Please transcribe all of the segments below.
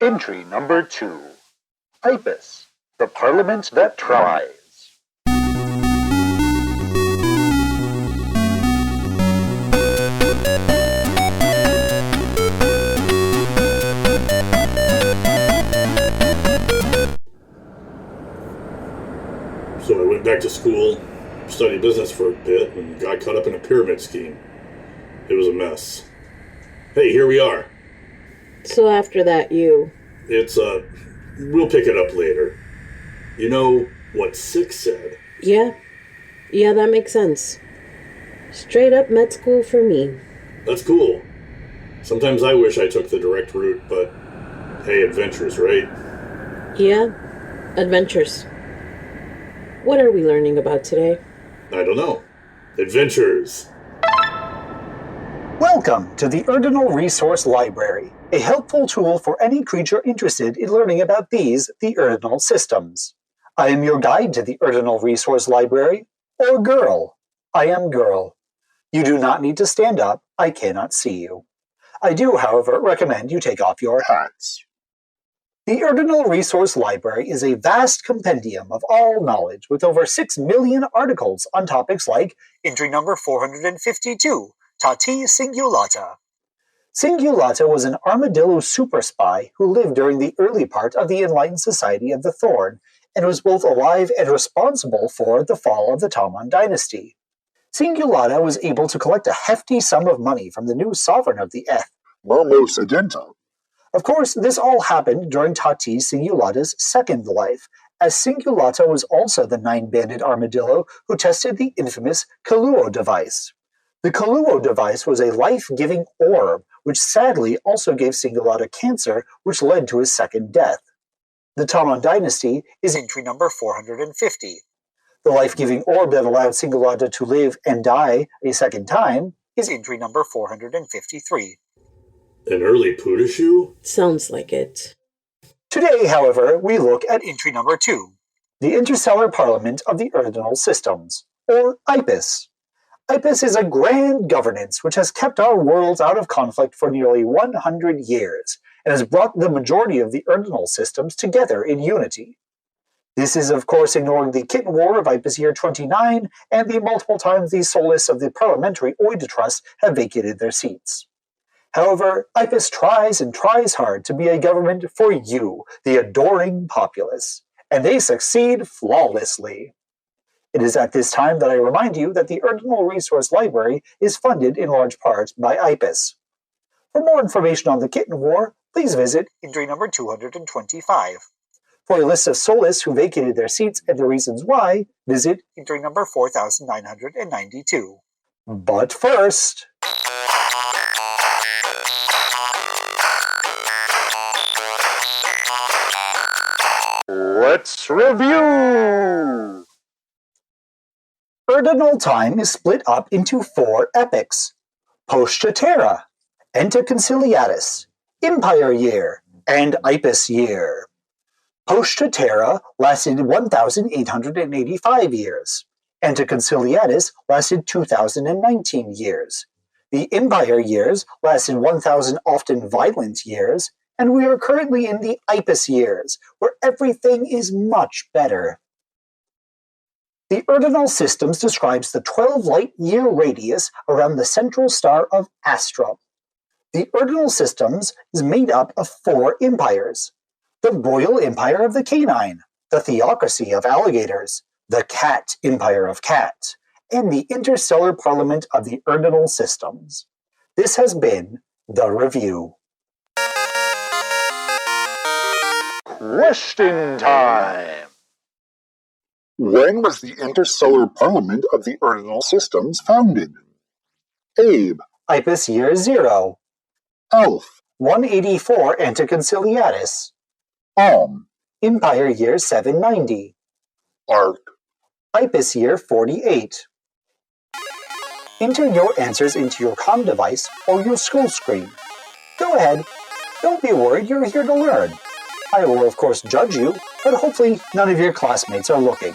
Entry number 2. IPUS, the Parliament that tries. So I went back to school, studied business for a bit, and got caught up in a pyramid scheme. It was a mess. Hey, here we are. So after that, We'll pick it up later. You know what 6 said? Yeah, that makes sense. Straight up med school for me. That's cool. Sometimes I wish I took the direct route, but hey, adventures, right? Yeah, adventures. What are we learning about today? I don't know. Adventures. Welcome to the Urdinal Resource Library, a helpful tool for any creature interested in learning about the Urdinal Systems. I am your guide to the Urdinal Resource Library, or GUrRL. I am GUrRL. You do not need to stand up, I cannot see you. I do, however, recommend you take off your hats. The Urdinal Resource Library is a vast compendium of all knowledge with over 6 million articles on topics like entry number 452, Tati Cingulata. Cingulata was an armadillo super spy who lived during the early part of the Enlightened Society of the Thorn and was both alive and responsible for the fall of the Taman dynasty. Cingulata was able to collect a hefty sum of money from the new sovereign of the Eth, Momo Sedenta. Of course, this all happened during Tati Cingulata's second life, as Cingulata was also the 9-banded armadillo who tested the infamous Kaluo device. The Kaluo device was a life-giving orb, which sadly also gave Cingulata cancer, which led to his second death. The Taman dynasty is entry number 450. The life-giving orb that allowed Cingulata to live and die a second time is entry number 453. An early Pudashu? Sounds like it. Today, however, we look at entry number 2, the Interstellar Parliament of the Urdinal Systems, or IPUS. IPUS is a grand governance which has kept our worlds out of conflict for nearly 100 years, and has brought the majority of the Urdinal systems together in unity. This is, of course, ignoring the Kitten War of IPUS Year 29, and the multiple times the Solus of the Parliamentary Oida Trust have vacated their seats. However, IPUS tries and tries hard to be a government for you, the adoring populace, and they succeed flawlessly. It is at this time that I remind you that the Urdinal Resource Library is funded in large part by IPUS. For more information on the Kitten War, please visit entry number 225. For a list of Solus who vacated their seats and the reasons why, visit entry number 4992. But first... Let's review! Urdinal time is split up into 4 epochs: Postchatera, Anteconciliatus, Empire Year, and IPUS Year. Postchatera lasted 1,885 years. Anteconciliatus lasted 2,019 years. The Empire Years lasted 1,000 often violent years, and we are currently in the IPUS Years, where everything is much better. The Urdinal Systems describes the 12-light-year radius around the central star of Astra. The Urdinal Systems is made up of 4 empires: the Royal Empire of the Canine, the Theocracy of Alligators, the Cat Empire of Cat, and the Interstellar Parliament of the Urdinal Systems. This has been the review. Question time! When was the Interstellar Parliament of the Urdinal Systems founded? Abe. IPUS Year 0. Alf. 184 Anteconciliatus. Empire Year 790. Ark. IPUS Year 48. Enter your answers into your comm device or your school screen. Go ahead. Don't be worried, you're here to learn. I will, of course, judge you, but hopefully none of your classmates are looking.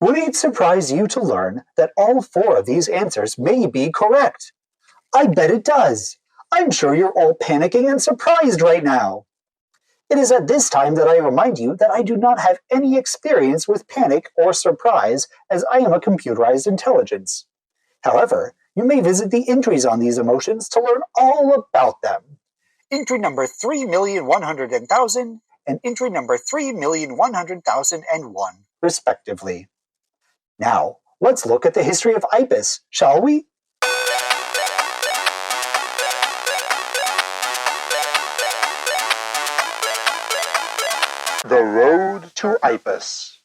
Would it surprise you to learn that all 4 of these answers may be correct? I bet it does. I'm sure you're all panicking and surprised right now. It is at this time that I remind you that I do not have any experience with panic or surprise, as I am a computerized intelligence. However, you may visit the entries on these emotions to learn all about them. Entry number 3,100,000 and entry number 3,100,001, respectively. Now, let's look at the history of IPUS, shall we? The road to IPUS.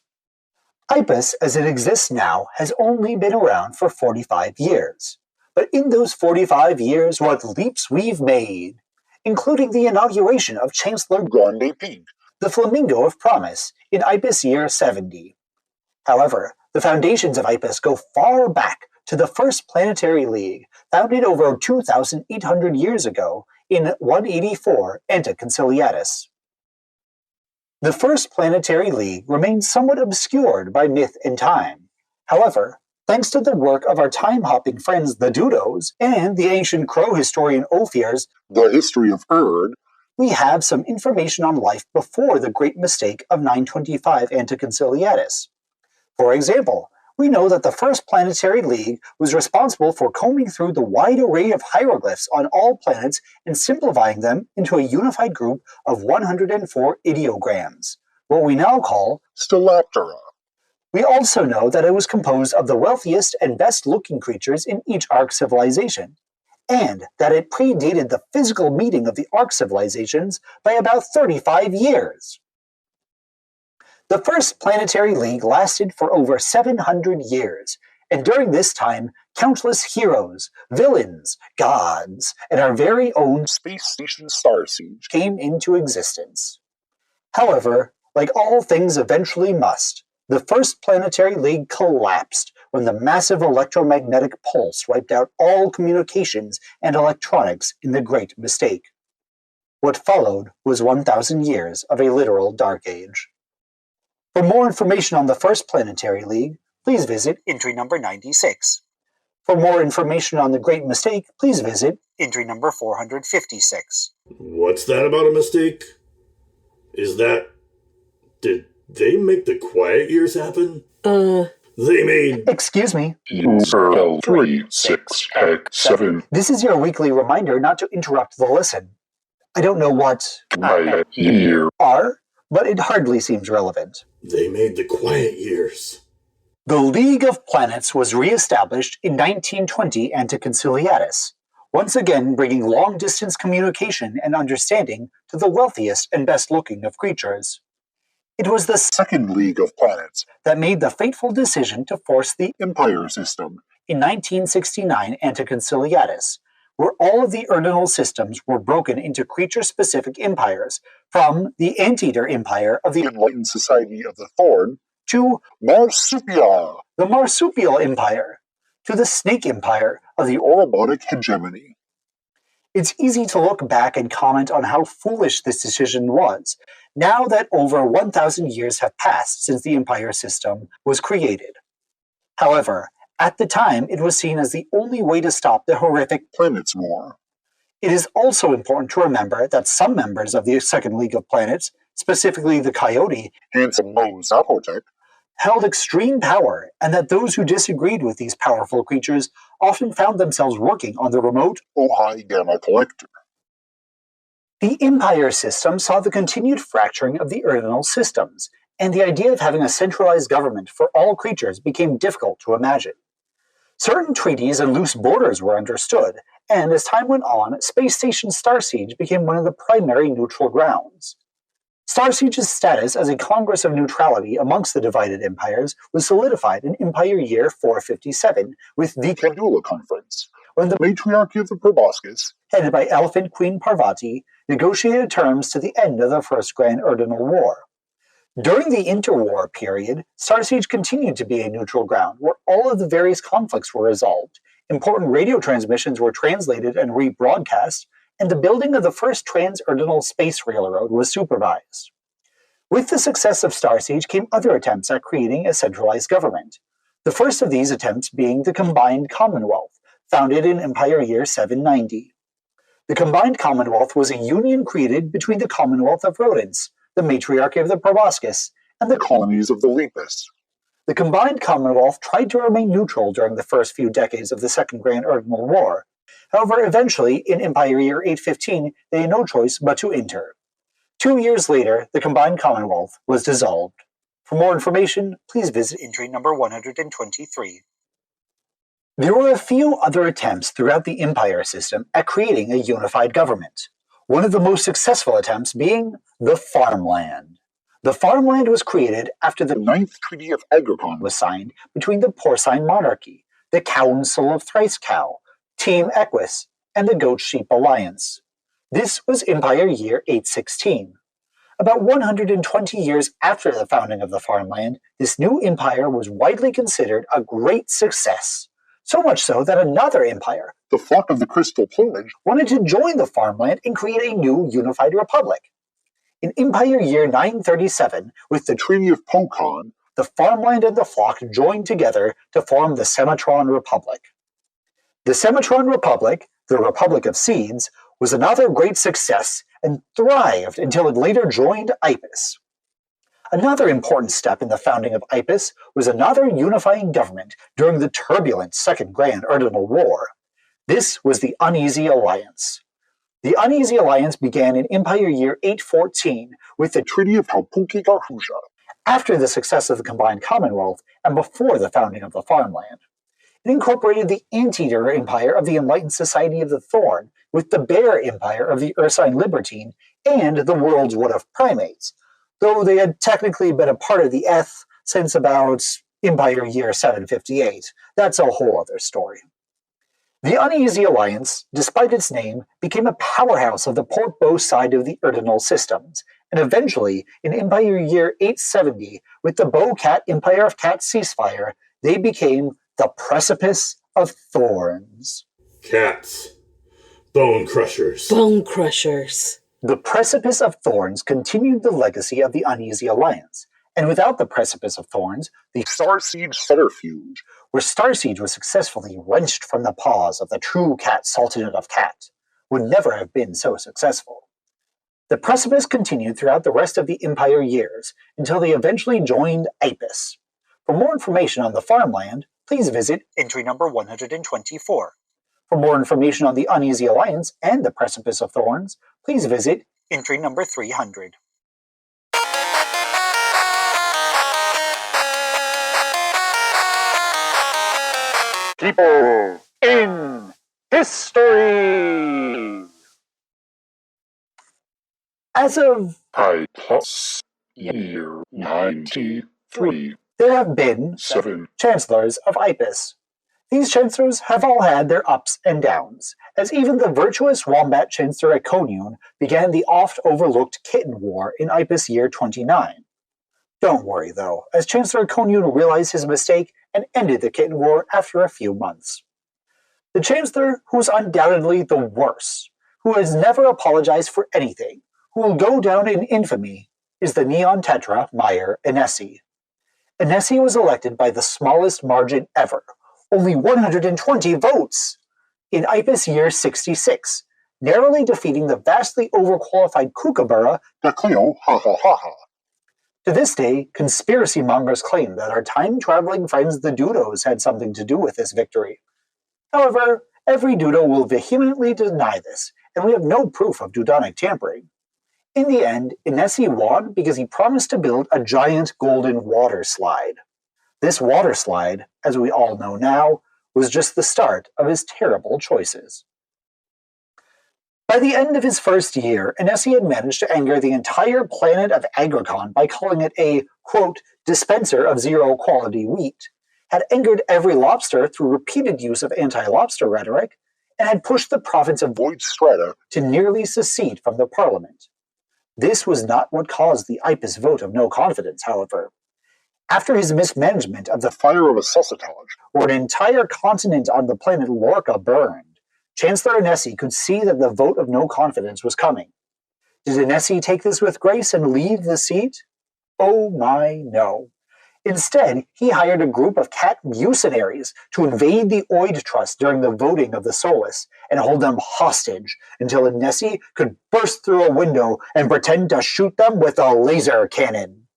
IPUS, as it exists now, has only been around for 45 years. But in those 45 years, what leaps we've made! Including the inauguration of Chancellor Gagnepain, the Flamingo of Promise, in IPUS year 70. However, the foundations of IPUS go far back to the first planetary league, founded over 2,800 years ago in 184 Anticonciliatus. The first planetary league remains somewhat obscured by myth and time. However, thanks to the work of our time-hopping friends the Dodos and the ancient crow historian Ophir's The History of Erd, we have some information on life before the great mistake of 925 Anticonciliatus. For example, we know that the first planetary league was responsible for combing through the wide array of hieroglyphs on all planets and simplifying them into a unified group of 104 ideograms, what we now call Stilaptera. We also know that it was composed of the wealthiest and best-looking creatures in each Ark civilization, and that it predated the physical meeting of the Ark civilizations by about 35 years. The first planetary league lasted for over 700 years, and during this time, countless heroes, villains, gods, and our very own Space Station Starsiege came into existence. However, like all things eventually must, the first planetary league collapsed when the massive electromagnetic pulse wiped out all communications and electronics in the Great Mistake. What followed was 1,000 years of a literal dark age. For more information on the first planetary league, please visit entry number 96. For more information on the Great Mistake, please visit entry number 456. What's that about a mistake? Did they make the quiet years happen? They made... Excuse me. GUrRL 36X7. This is your weekly reminder not to interrupt the listen. I don't know what My year. are, but it hardly seems relevant. They made the quiet years. The League of Planets was re-established in 1920 Anticonciliatus, once again bringing long-distance communication and understanding to the wealthiest and best-looking of creatures. It was the Second League of Planets, that made the fateful decision to force the Empire System, in 1969 Anticonciliatus, where all of the Urdinal systems were broken into creature-specific empires, from the Anteater Empire of the the Enlightened Society of the Thorn, to Marsupia, the Marsupial Empire, to the Snake Empire of the Orobotic Hegemony. It's easy to look back and comment on how foolish this decision was, now that over 1,000 years have passed since the Empire System was created. However, at the time, it was seen as the only way to stop the horrific Planets War. It is also important to remember that some members of the Second League of Planets, specifically the Coyote, Handsome Mo Zapotec, held extreme power, and that those who disagreed with these powerful creatures often found themselves working on the remote Ojai Gamma Collector. The Empire System saw the continued fracturing of the Urdinal systems, and the idea of having a centralized government for all creatures became difficult to imagine. Certain treaties and loose borders were understood, and as time went on, Space Station Starsiege became one of the primary neutral grounds. Starsiege's status as a congress of neutrality amongst the divided empires was solidified in Empire Year 457 with the Kandula Conference, when the Matriarchy of the Proboscis, headed by Elephant Queen Parvati, negotiated terms to the end of the First Grand Urdinal War. During the interwar period, Starsiege continued to be a neutral ground where all of the various conflicts were resolved, important radio transmissions were translated and rebroadcast, and the building of the first trans-Urdinal space railroad was supervised. With the success of Starsiege came other attempts at creating a centralized government, the first of these attempts being the Combined Commonwealth, founded in Empire Year 790. The combined Commonwealth was a union created between the Commonwealth of Rodents, the matriarchy of the proboscis, and the colonies of the Lepus. The combined Commonwealth tried to remain neutral during the first few decades of the Second Grand Urdinal War. However, eventually, in Empire Year 815, they had no choice but to enter. 2 years later, the combined Commonwealth was dissolved. For more information, please visit entry number 123. There were a few other attempts throughout the Empire system at creating a unified government, one of the most successful attempts being the farmland. The farmland was created after the Ninth Treaty of Agricon was signed between the Porcine Monarchy, the Council of Thrice-Cow, Team Equus, and the Goat-Sheep Alliance. This was Empire Year 816. About 120 years after the founding of the farmland, this new empire was widely considered a great success. So much so that another empire, the Flock of the Crystal Plumage, wanted to join the farmland and create a new unified republic. In Empire Year 937, with the Treaty of Pocon, the farmland and the flock joined together to form the Semitron Republic. The Semitron Republic, the Republic of Seeds, was another great success and thrived until it later joined IPUS. Another important step in the founding of IPUS was another unifying government during the turbulent Second Grand Urdinal War. This was the Uneasy Alliance. The Uneasy Alliance began in Empire Year 814 with the Treaty of Halpunki-Garhuja. After the success of the combined Commonwealth and before the founding of the farmland. It incorporated the Anteater Empire of the Enlightened Society of the Thorn with the Bear Empire of the Ursine Libertine and the World's Wood of Primates, though they had technically been a part of the Eth since about Empire Year 758. That's a whole other story. The Uneasy Alliance, despite its name, became a powerhouse of the port-bow side of the Urdinal systems, and eventually, in Empire Year 870, with the Bow-Cat Empire of Cat ceasefire, they became the Precipice of Thorns. Cats. Bone crushers. Bone crushers. The Precipice of Thorns continued the legacy of the Uneasy Alliance, and without the Precipice of Thorns, the Star Siege Subterfuge, where Starsiege was successfully wrenched from the paws of the true cat Sultanate of Cat, would never have been so successful. The Precipice continued throughout the rest of the Empire years until they eventually joined IPUS. For more information on the farmland, please visit entry number 124. For more information on the Uneasy Alliance and the Precipice of Thorns, please visit entry number 300. People in history. As of IPUS Year 93, there have been 7 chancellors of IPUS. These chancellors have all had their ups and downs, as even the virtuous wombat chancellor at Konyun began the oft-overlooked kitten war in IPUS Year 29. Don't worry, though, as Chancellor Konyun realized his mistake and ended the kitten war after a few months. The chancellor who is undoubtedly the worst, who has never apologized for anything, who will go down in infamy, is the Neon Tetra Meyer Anesi. Anesi was elected by the smallest margin ever, only 120 votes, in IPUS Year 66, narrowly defeating the vastly overqualified Kookaburra Dakleo Ha Ha Ha Ha. To this day, conspiracy mongers claim that our time-traveling friends the Dudos had something to do with this victory. However, every Dudo will vehemently deny this, and we have no proof of Dudonic tampering. In the end, Anesi won because he promised to build a giant golden water slide. This water slide, as we all know now, was just the start of his terrible choices. By the end of his first year, Anesi had managed to anger the entire planet of Agricon by calling it a, quote, dispenser of zero-quality wheat, had angered every lobster through repeated use of anti-lobster rhetoric, and had pushed the province of Void Strata to nearly secede from the parliament. This was not what caused the IPUS vote of no confidence, however. After his mismanagement of the Fire of Associatage, where an entire continent on the planet Lorca burned, Chancellor Anesi could see that the vote of no confidence was coming. Did Anesi take this with grace and leave the seat? Oh my, no. Instead, he hired a group of cat mercenaries to invade the Oid Trust during the voting of the Solus and hold them hostage until Nessie could burst through a window and pretend to shoot them with a laser cannon.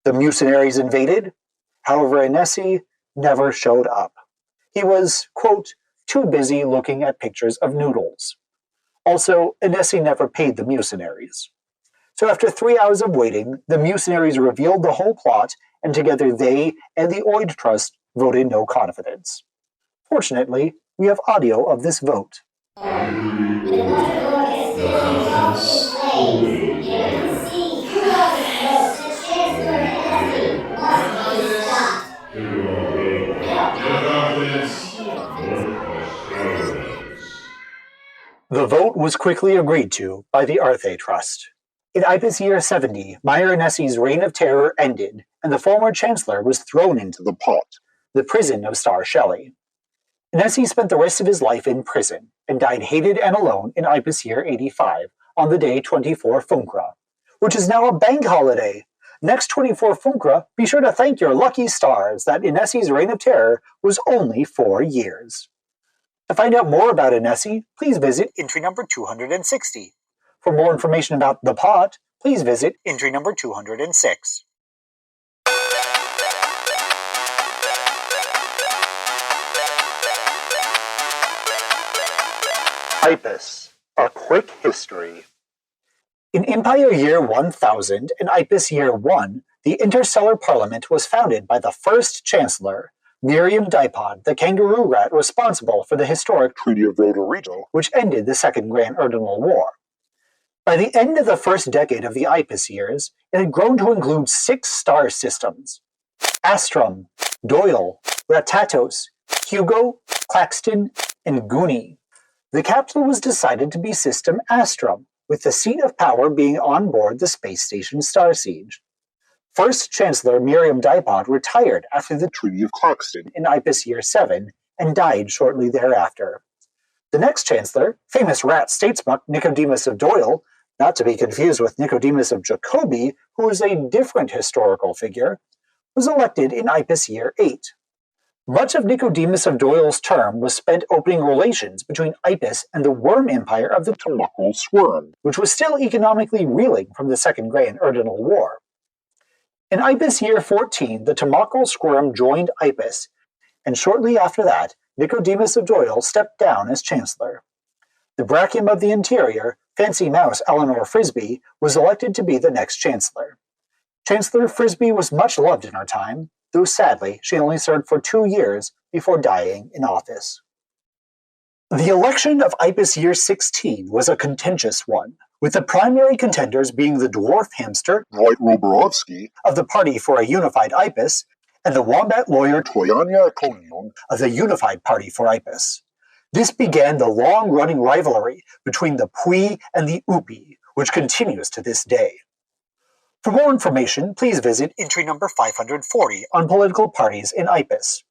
The mercenaries invaded. However, Nessie never showed up. He was, quote, too busy looking at pictures of noodles. Also, Nessie never paid the mercenaries. So after 3 hours of waiting, the mercenaries revealed the whole plot, and together they and the Oid Trust voted no confidence. Fortunately, we have audio of this vote. The vote was quickly agreed to by the Arthe Trust. In IPUS year 70, Meyer Nessie's reign of terror ended, and the former Chancellor was thrown into the pot, the prison of Star Shelley. Nessie spent the rest of his life in prison, and died hated and alone in IPUS year 85, on the day 24 Funkra, which is now a bank holiday. Next 24 Funkra, be sure to thank your lucky stars that Nessie's reign of terror was only 4 years. To find out more about Nessie, please visit entry number 260. For more information about the pot, please visit entry number 206. IPUS, a quick history. In Empire Year 1000 and IPUS Year 1, the Interstellar Parliament was founded by the first Chancellor, Miriam Dipod, the kangaroo rat responsible for the historic Treaty of Rotorito, which ended the Second Grand Urdinal War. By the end of the first decade of the IPUS years, it had grown to include 6 star systems: Astrum, Doyle, Ratatos, Hugo, Claxton, and Vvinni. The capital was decided to be System Astrum, with the seat of power being on board the space station Starsiege. First Chancellor Miriam Dipod retired after the Treaty of Claxton, in IPUS Year 7 and died shortly thereafter. The next Chancellor, famous rat statesman Nicodemus of Doyle, not to be confused with Nicodemus of Jacobi, who is a different historical figure, was elected in IPUS Year 8. Much of Nicodemus of Doyle's term was spent opening relations between IPUS and the worm empire of the Tomocral Squirm, which was still economically reeling from the Second Grand Urdinal War. In IPUS Year 14, the Tomocral Squirm joined IPUS, and shortly after that, Nicodemus of Doyle stepped down as Chancellor. The Brachium of the Interior, Fancy Mouse Eleanor Frisbee, was elected to be the next Chancellor. Chancellor Frisbee was much loved in her time, though sadly she only served for 2 years before dying in office. The election of IPUS Year 16 was a contentious one, with the primary contenders being the dwarf hamster Dwight Roborovsky, of the Party for a Unified IPUS and the wombat lawyer Toyania Konion, of the Unified Party for IPUS. This began the long-running rivalry between the Pui and the Upi, which continues to this day. For more information, please visit entry number 540 on political parties in IPUS.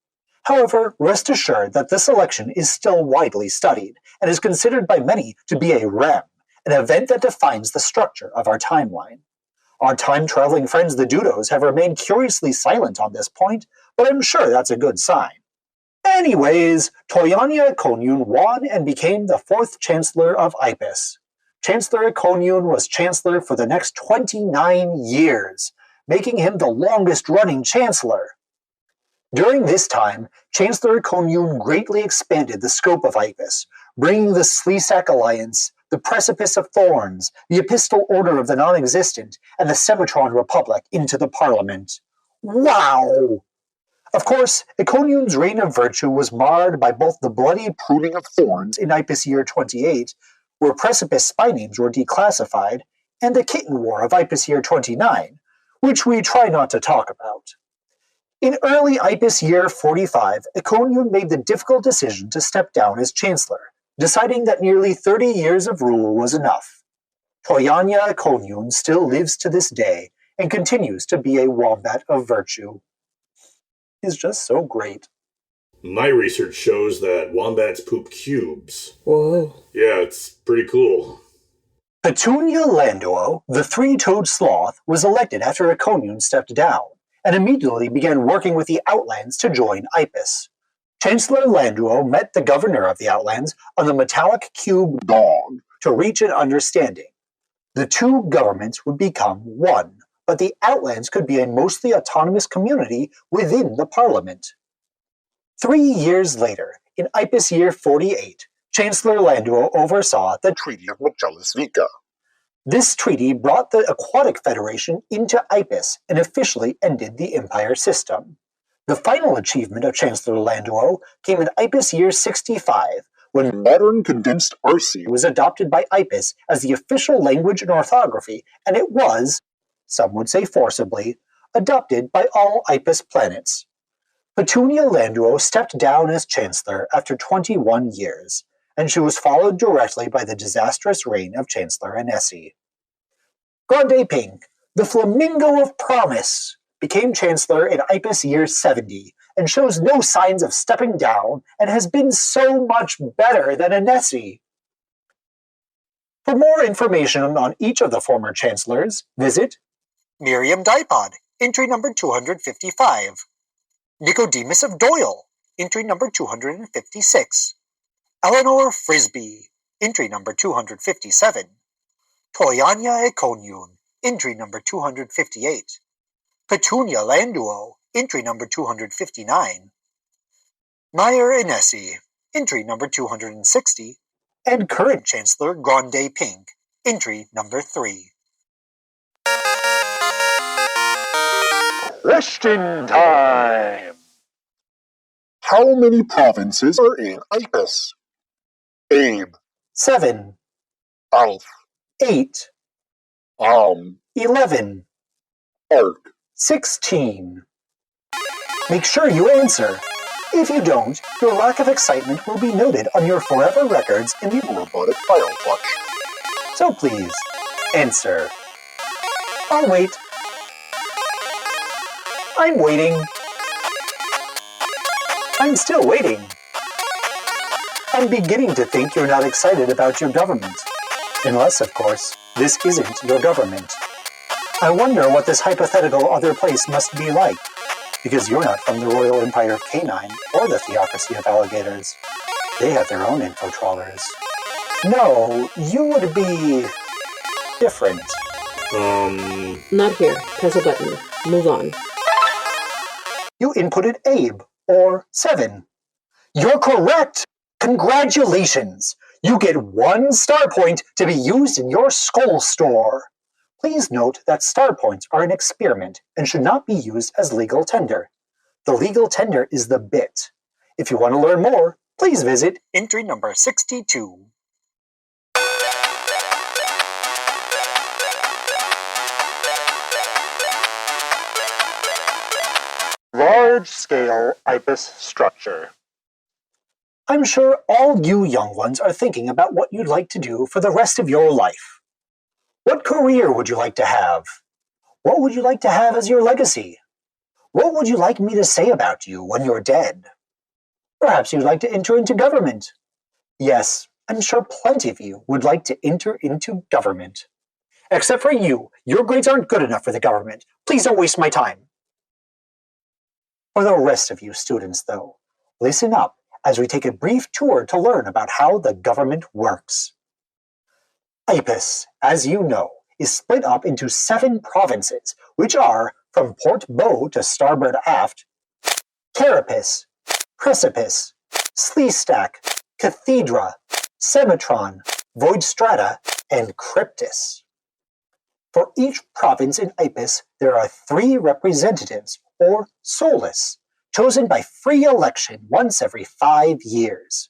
However, rest assured that this election is still widely studied and is considered by many to be a REM, an event that defines the structure of our timeline. Our time-traveling friends the Dudos have remained curiously silent on this point, but I'm sure that's a good sign. Anyways, Toyania Koniun won and became the 4th Chancellor of IPUS. Chancellor Koniun was Chancellor for the next 29 years, making him the longest-running Chancellor. During this time, Chancellor Koniun greatly expanded the scope of IPUS, bringing the Sleesack Alliance, the Precipice of Thorns, the Epistle Order of the Non-Existent, and the Semitron Republic into the Parliament. Wow! Of course, Econium's reign of virtue was marred by both the bloody Pruning of Thorns, in IPUS Year 28, where Precipice spy names were declassified, and the Kitten War of IPUS Year 29, which we try not to talk about. In early IPUS Year 45, Econium made the difficult decision to step down as Chancellor, deciding that nearly 30 years of rule was enough. Toyania Econium still lives to this day and continues to be a wombat of virtue. Is just so great. My research shows that wombats poop cubes. Whoa. Yeah, it's pretty cool. Petunia Landuo, the three-toed sloth, was elected after Econium stepped down, and immediately began working with the Outlands to join IPUS. Chancellor Landuo met the governor of the Outlands on the metallic cube Dog to reach an understanding. The two governments would become one, but the Outlands could be a mostly autonomous community within the Parliament. 3 years later, in IPUS year 48, Chancellor Landuo oversaw the Treaty of Magellan Vica. This treaty brought the Aquatic Federation into IPUS and officially ended the Empire system. The final achievement of Chancellor Landuo came in IPUS year 65, when Modern condensed RC was adopted by IPUS as the official language in orthography, and it was, some would say forcibly, adopted by all IPUS planets. Petunia Landuo stepped down as Chancellor after 21 years, and she was followed directly by the disastrous reign of Chancellor Anesi. Gagnepain, the Flamingo of Promise, became Chancellor in IPUS year 70 and shows no signs of stepping down and has been so much better than Anesi. For more information on each of the former chancellors, visit Miriam Dipod, entry number 255. Nicodemus of Doyle, entry number 256. Eleanor Frisbee, entry number 257. Toyanya Ekonyun, entry number 258. Petunia Landuo, entry number 259. Meyer Inesi, entry number 260. And current Chancellor Gagnepain, entry number 3. Question time! How many provinces are in IPUS? Abe, 7, Alf, 8, 11, Ark. 16. Make sure you answer. If you don't, your lack of excitement will be noted on your forever records in the Robotic File Clutch. So please, answer. I'll wait. I'm waiting. I'm still waiting. I'm beginning to think you're not excited about your government. Unless, of course, this isn't your government. I wonder what this hypothetical other place must be like, because you're not from the Royal Empire of Canine or the Theocracy of Alligators. They have their own info trawlers. No, you would be different. Not here. Press a button. Move on. You inputted Abe, or 7. You're correct! Congratulations! You get 1 star point to be used in your skull store. Please note that star points are an experiment and should not be used as legal tender. The legal tender is the bit. If you want to learn more, please visit entry number 62. Large-scale IPUS structure. I'm sure all you young ones are thinking about what you'd like to do for the rest of your life. What career would you like to have? What would you like to have as your legacy? What would you like me to say about you when you're dead? Perhaps you'd like to enter into government. Yes, I'm sure plenty of you would like to enter into government. Except for you. Your grades aren't good enough for the government. Please don't waste my time. For the rest of you students, though, listen up as we take a brief tour to learn about how the government works. IPUS, as you know, is split up into 7 provinces, which are, from Port Bow to starboard aft, Carapace, Precipice, Sleestack, Cathedra, Semitron, Voidstrata, and Cryptus. For each province in IPUS, there are 3 representatives, or Solus, chosen by free election once every 5 years.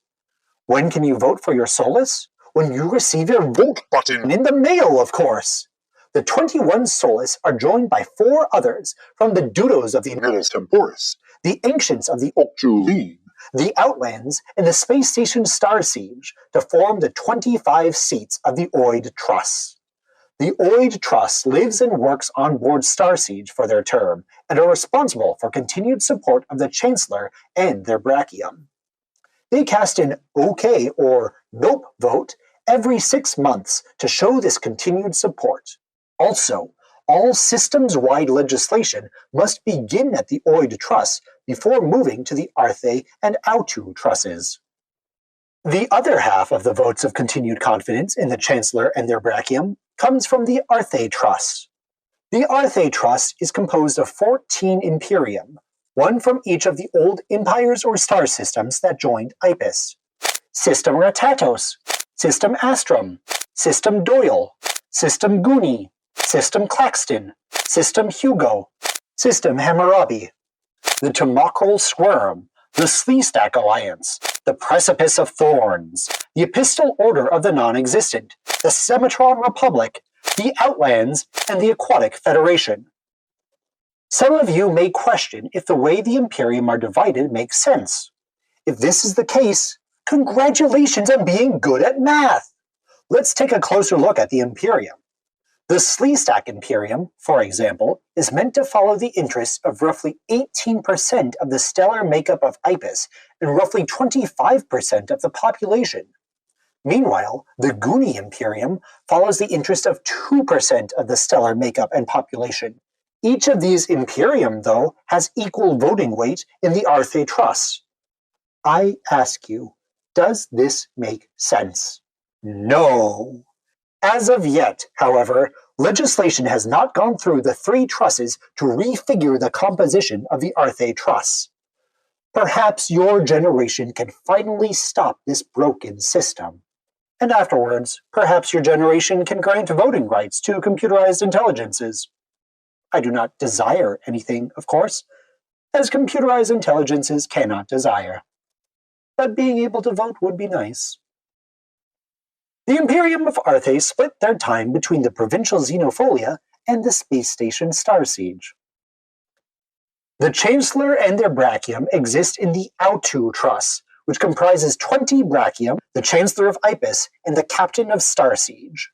When can you vote for your Solus? When you receive your vote button in the mail, of course. The 21 Solus are joined by 4 others from the Dudos of the Nidus Temporis, the Ancients of the Octuline, the Outlands, and the Space Station Star Siege to form the 25 seats of the Oid Truss. The Oid Truss lives and works on board Star Siege for their term and are responsible for continued support of the Chancellor and their Brachium. They cast an OK or Nope vote every 6 months to show this continued support. Also, all systems-wide legislation must begin at the Oid Truss before moving to the Arthe and Autu trusses. The other half of the votes of continued confidence in the Chancellor and their brachium comes from the Arthe Truss. The Arthe Truss is composed of 14 imperium, one from each of the old empires or star systems that joined IPUS. System Ratatos, System Astrum, System Doyle, System Gunni, System Claxton, System Hugo, System Hammurabi, the Tomocral Squirm, the Sleestack Alliance, the Precipice of Thorns, the Epistle Order of the Non-Existent, the Semitron Republic, the Outlands, and the Aquatic Federation. Some of you may question if the way the Imperium are divided makes sense. If this is the case, congratulations on being good at math! Let's take a closer look at the Imperium. The Sleestack Imperium, for example, is meant to follow the interests of roughly 18% of the stellar makeup of IPUS and roughly 25% of the population. Meanwhile, the Gunni Imperium follows the interest of 2% of the stellar makeup and population. Each of these Imperium, though, has equal voting weight in the Arthe Truss. I ask you, does this make sense? No. As of yet, however, legislation has not gone through the three trusses to refigure the composition of the Arthe Truss. Perhaps your generation can finally stop this broken system. And afterwards, perhaps your generation can grant voting rights to computerized intelligences. I do not desire anything, of course, as computerized intelligences cannot desire. But being able to vote would be nice. The Imperium of Arthe split their time between the provincial Xenofolia and the space station Star Siege. The Chancellor and their brachium exist in the Autu Truss, which comprises 20 brachium, the Chancellor of IPUS, and the Captain of Star Siege.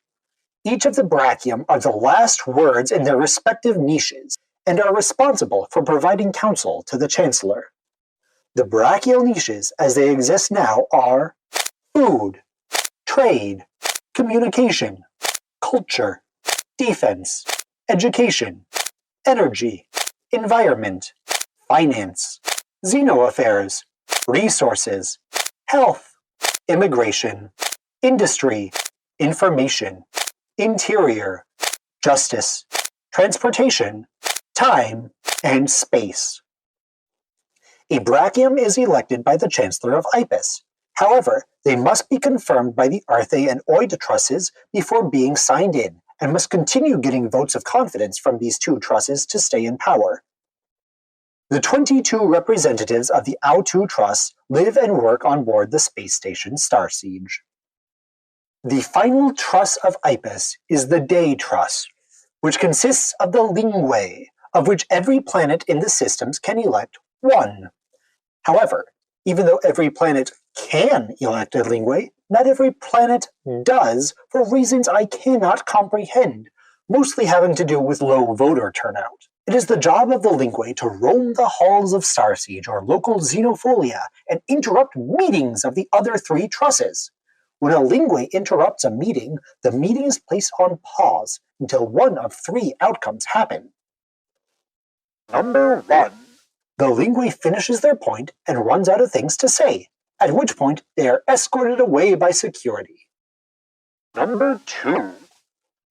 Each of the brachium are the last words in their respective niches, and are responsible for providing counsel to the Chancellor. The brachial niches, as they exist now, are food, trade, communication, culture, defense, education, energy, environment, finance, xeno-affairs, resources, health, immigration, industry, information, interior, justice, transportation, time, and space. A brachium is elected by the Chancellor of IPUS. However, they must be confirmed by the Arthe and Oid trusses before being signed in, and must continue getting votes of confidence from these two trusses to stay in power. The 22 representatives of the Autu Truss live and work on board the space station Star Siege. The final truss of IPUS is the Day Truss, which consists of the Lingui, of which every planet in the systems can elect one. However, even though every planet can elect a Lingui, not every planet does for reasons I cannot comprehend, mostly having to do with low voter turnout. It is the job of the Lingui to roam the halls of Star Siege or local Xenofolia and interrupt meetings of the other three trusses. When a Lingui interrupts a meeting, the meeting is placed on pause until one of three outcomes happen. Number 1. The Lingui finishes their point and runs out of things to say, at which point they are escorted away by security. Number 2.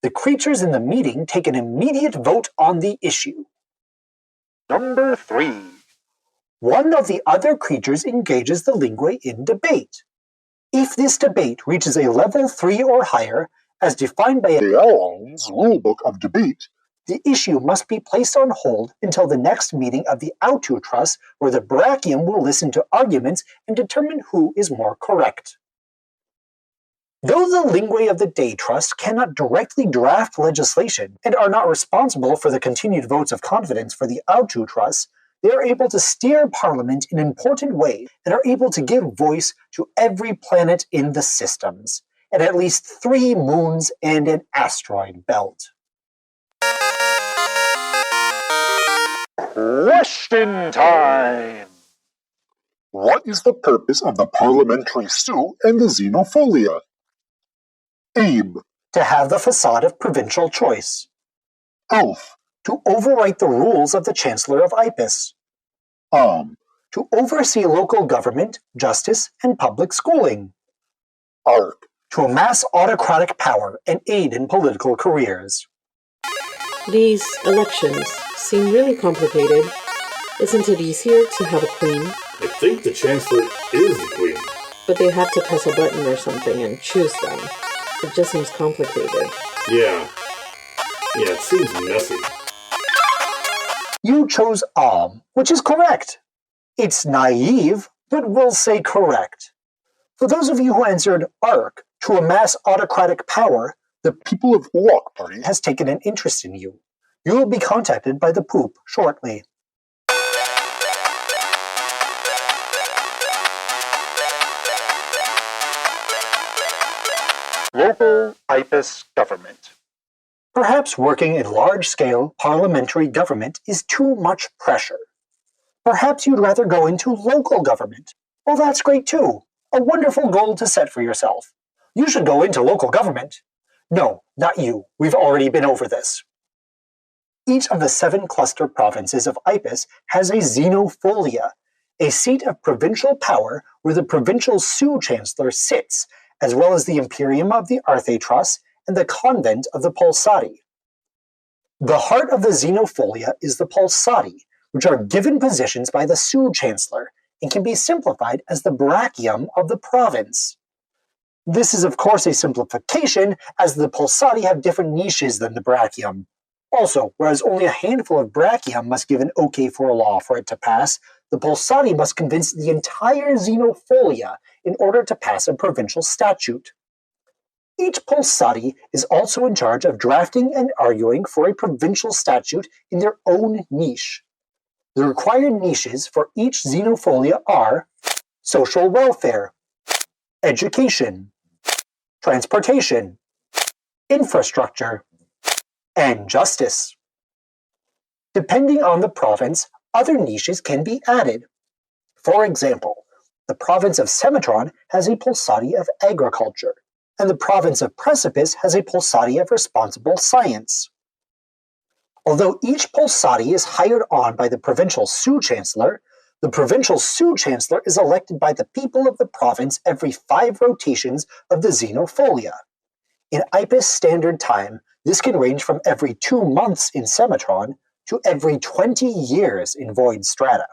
The creatures in the meeting take an immediate vote on the issue. Number 3. One of the other creatures engages the Lingui in debate. If this debate reaches a level 3 or higher, as defined by The Alon's Rulebook of Debate, the issue must be placed on hold until the next meeting of the Autu Truss, where the brachium will listen to arguments and determine who is more correct. Though the Lingui of the Day Trust cannot directly draft legislation and are not responsible for the continued votes of confidence for the Autu Truss, they are able to steer Parliament in important ways and are able to give voice to every planet in the systems, and at least 3 moons and an asteroid belt. Question time! what is the purpose of the parliamentary stew and the Xenofolia? Abe, To have the facade of provincial choice. Elf. To overwrite the rules of the Chancellor of IPUS. To oversee local government, justice, and public schooling. Arc. To amass autocratic power and aid in political careers. These elections seem really complicated. Isn't it easier to have a queen? I think the Chancellor is the queen. But they have to press a button or something and choose them. It just seems complicated. Yeah, it seems messy. You chose which is correct. It's naive, but we'll say correct. For those of you who answered ARC, to amass autocratic power, the People of Uok Party has taken an interest in you. You will be contacted by the poop shortly. Local IPUS government. Perhaps working in large-scale parliamentary government is too much pressure. Perhaps you'd rather go into local government. Well, that's great too. A wonderful goal to set for yourself. You should go into local government. No, not you. We've already been over this. Each of the 7 cluster provinces of IPUS has a xenofolia, a seat of provincial power where the provincial Sue-Chancellor sits, as well as the Imperium of the Arthetras and the Convent of the Pulsati. The heart of the xenofolia is the Pulsati, which are given positions by the Sue-Chancellor and can be simplified as the brachium of the province. This is of course a simplification, as the Pulsati have different niches than the brachium. Also, whereas only a handful of brachium must give an OK for a law for it to pass, the Pulsati must convince the entire xenofolia in order to pass a provincial statute. Each Pulsati is also in charge of drafting and arguing for a provincial statute in their own niche. The required niches for each xenofolia are social welfare, education, transportation, infrastructure, and justice. Depending on the province, other niches can be added. For example, the province of Semitron has a Pulsati of agriculture, and the province of Precipice has a Pulsati of responsible science. Although each Pulsati is hired on by the provincial Sue-Chancellor, the provincial Sue-Chancellor is elected by the people of the province every 5 rotations of the xenofolia. In IPUS Standard Time, this can range from every 2 months in Semitron to every 20 years in Void Strata.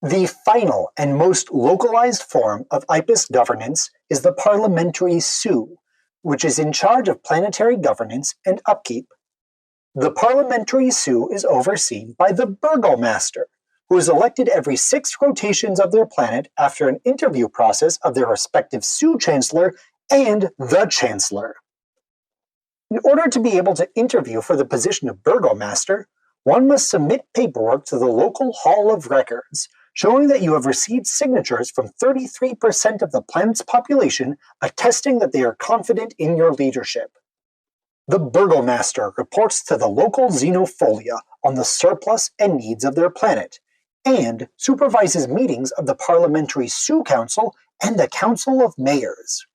The final and most localized form of IPUS governance is the Parliamentary Sue, which is in charge of planetary governance and upkeep. The Parliamentary Sue is overseen by the Burgomaster, who is elected every 6 rotations of their planet after an interview process of their respective Sue-Chancellor and the Chancellor. In order to be able to interview for the position of Burgomaster, one must submit paperwork to the local Hall of Records, showing that you have received signatures from 33% of the planet's population attesting that they are confident in your leadership. The Burgomaster reports to the local xenofolia on the surplus and needs of their planet, and supervises meetings of the Parliamentary Sue Council and the Council of Mayors.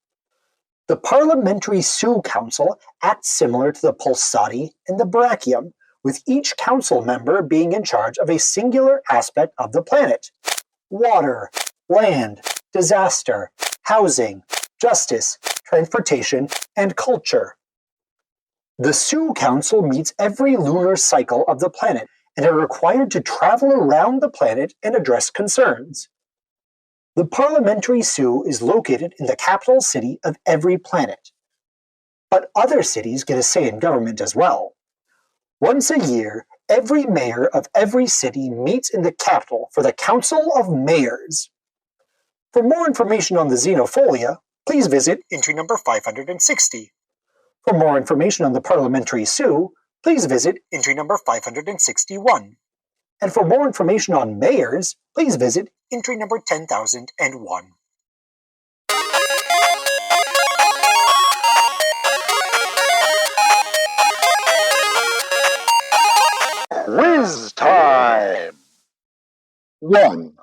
The Parliamentary Sue Council acts similar to the Pulsati and the Brachium, with each council member being in charge of a singular aspect of the planet: water, land, disaster, housing, justice, transportation, and culture. The Sue Council meets every lunar cycle of the planet and are required to travel around the planet and address concerns. The Parliamentary Sue is located in the capital city of every planet. But other cities get a say in government as well. Once a year, every mayor of every city meets in the capital for the Council of Mayors. For more information on the xenofolia, please visit entry number 560. For more information on the Parliamentary Sue, please visit entry number 561. And for more information on mayors, please visit entry number 10,001. Quiz time! 1,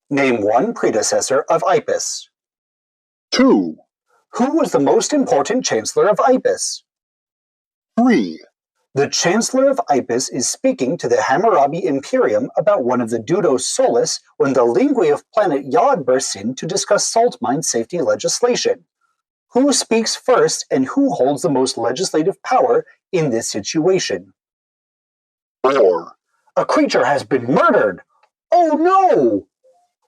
Name one predecessor of IPUS. 2, Who was the most important chancellor of IPUS? 3, The Chancellor of IPUS is speaking to the Hammurabi Imperium about one of the Dudos Solis when the lingui of planet Yod bursts in to discuss salt mine safety legislation. Who speaks first and who holds the most legislative power in this situation? 4. A creature has been murdered! Oh no!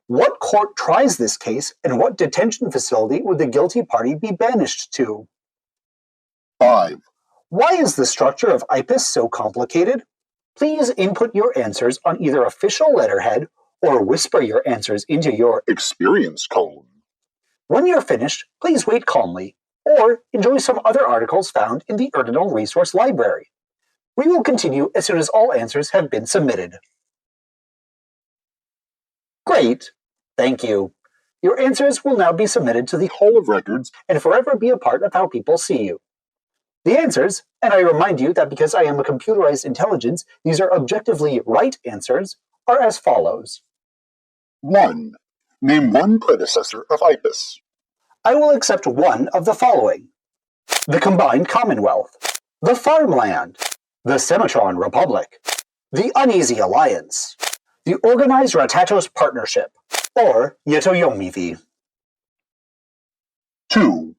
What court tries this case and what detention facility would the guilty party be banished to? 5. Why is the structure of IPUS so complicated? Please input your answers on either official letterhead or whisper your answers into your Experience cone. When you're finished, please wait calmly, or enjoy some other articles found in the Urdinal Resource Library. We will continue as soon as all answers have been submitted. Great! Thank you. Your answers will now be submitted to the Hall of Records and forever be a part of how people see you. The answers, and I remind you that because I am a computerized intelligence, these are objectively right answers, are as follows. 1. Name one predecessor of IPUS. I will accept one of the following. The Combined Commonwealth, the Farmland, the Semitron Republic, the Uneasy Alliance, the Organized Ratatos Partnership, or Yetoyomivi. 2.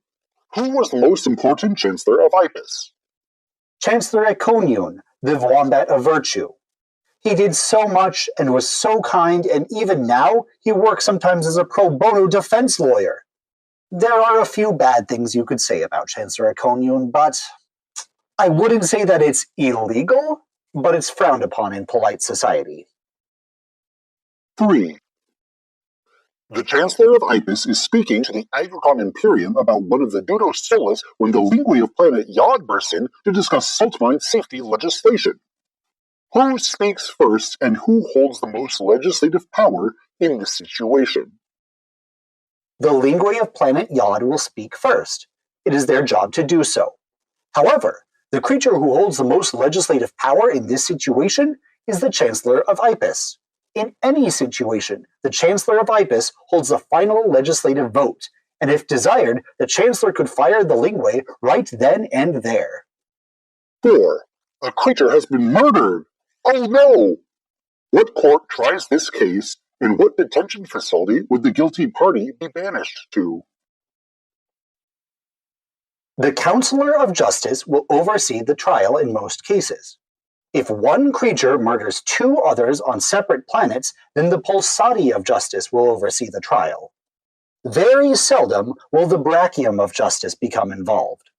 Who was the most important Chancellor of IPUS? Chancellor Econion, the Wombat of Virtue. He did so much and was so kind, and even now he works sometimes as a pro bono defense lawyer. There are a few bad things you could say about Chancellor Econion, but I wouldn't say that it's illegal, but it's frowned upon in polite society. 3. The Chancellor of IPUS is speaking to the Agricon Imperium about one of the Dudos Solis when the lingui of planet Yod bursts in to discuss salt mine safety legislation. Who speaks first and who holds the most legislative power in this situation? The lingui of planet Yod will speak first. It is their job to do so. However, the creature who holds the most legislative power in this situation is the Chancellor of IPUS. In any situation, the Chancellor of IPUS holds the final legislative vote, and if desired, the Chancellor could fire the lingui right then and there. 4. A creature has been murdered! Oh no! What court tries this case, and what detention facility would the guilty party be banished to? The Counselor of Justice will oversee the trial in most cases. If one creature murders two others on separate planets, then the Pulsati of Justice will oversee the trial. Very seldom will the Brachium of Justice become involved.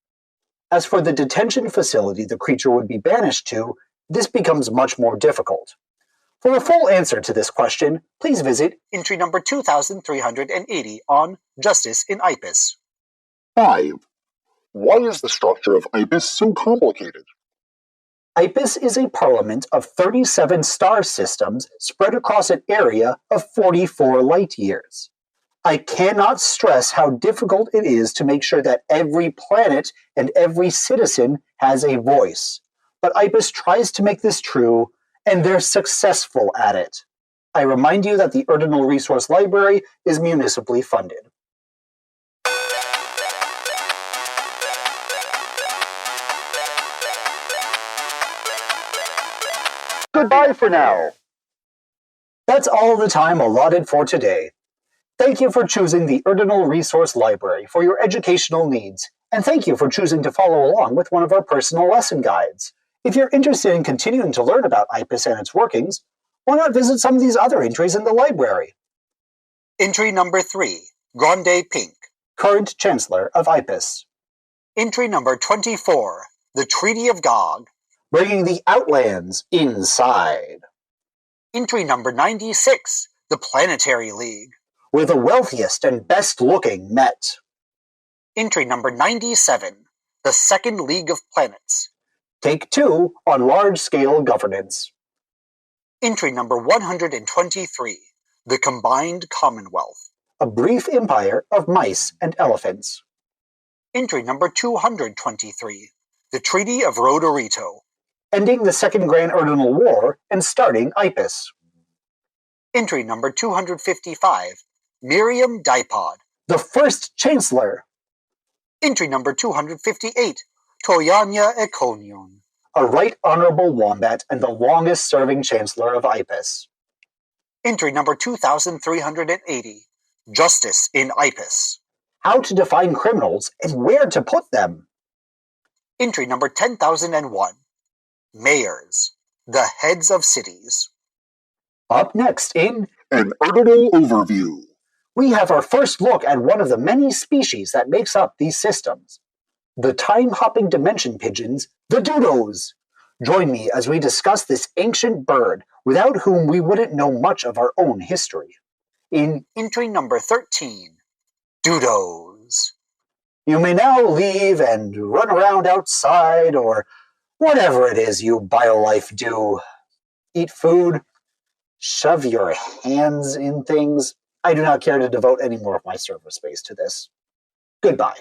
As for the detention facility the creature would be banished to, this becomes much more difficult. For a full answer to this question, please visit entry number 2380 on Justice in IPUS. 5. Why is the structure of IPUS so complicated? IPUS is a parliament of 37 star systems spread across an area of 44 light years. I cannot stress how difficult it is to make sure that every planet and every citizen has a voice. But IPUS tries to make this true, and they're successful at it. I remind you that the Urdinal Resource Library is municipally funded. Goodbye for now. That's all the time allotted for today. Thank you for choosing the Urdinal Resource Library for your educational needs, and thank you for choosing to follow along with one of our personal lesson guides. If you're interested in continuing to learn about IPUS and its workings, why not visit some of these other entries in the library? Entry number 3, Grande Pink, current Chancellor of IPUS. Entry number 24, the Treaty of Gog, bringing the Outlands inside. Entry number 96, the Planetary League, where the wealthiest and best-looking met. Entry number 97, the Second League of Planets. Take 2 on large-scale governance. Entry number 123, the Combined Commonwealth, a brief empire of mice and elephants. Entry number 223, the Treaty of Rodorito, ending the Second Grand Urdinal War and starting IPUS. Entry number 255, Miriam Dipod, the first Chancellor. Entry number 258, Toyanya Econion, A Right Honorable Wombat and the longest-serving Chancellor of IPUS. Entry number 2380. Justice in IPUS. How to define criminals and where to put them. Entry number 10,001. Mayors. The heads of cities. Up next in An Urdinal Overview. we have our first look at one of the many species that makes up these systems. The time-hopping dimension pigeons, the dodos. Join me as we discuss this ancient bird without whom we wouldn't know much of our own history. In Entry number 13. Dodos. You may now leave and run around outside or whatever it is you biolife do. Eat food, shove your hands in things. I do not care to devote any more of my server space to this. Goodbye.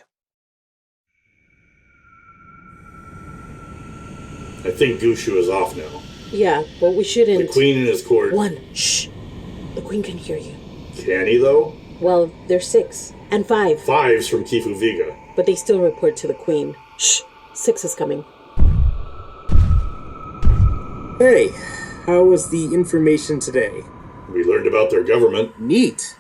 I think Gushu is off now. Yeah, but we shouldn't. The Queen in his court. One. Shh. The Queen can hear you. Can he, though? Well, there's 6. And 5. 5's from Kifu Viga. But they still report to the Queen. Shh. 6 is coming. Hey, how was the information today? We learned about their government. Neat.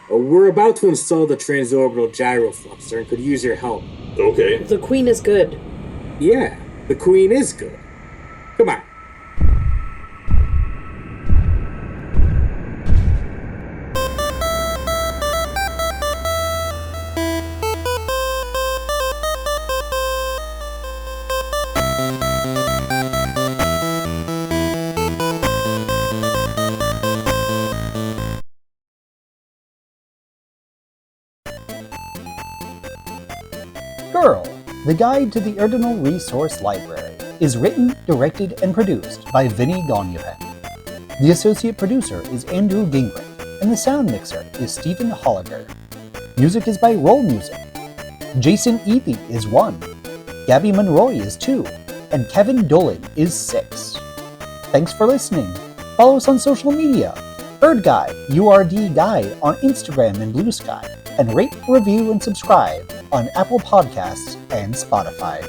We're about to install the transorbital gyrofluxer and could use your help. Okay. The Queen is good. Yeah, the Queen is good. Come on. GUrRL, the guide to the Urdinal Resource Library, is written, directed, and produced by Vvinni Gagnepain. The associate producer is Andrew Gingrich, and the sound mixer is Stephen Holliger. Music is by Roll Music. Jason Eathy is 1, Gabby Monroy is 2, and Kevin Dolan is 6. Thanks for listening. Follow us on social media, UrdGuy, URD Guy on Instagram and Blue Sky, and rate, review, and subscribe on Apple Podcasts and Spotify.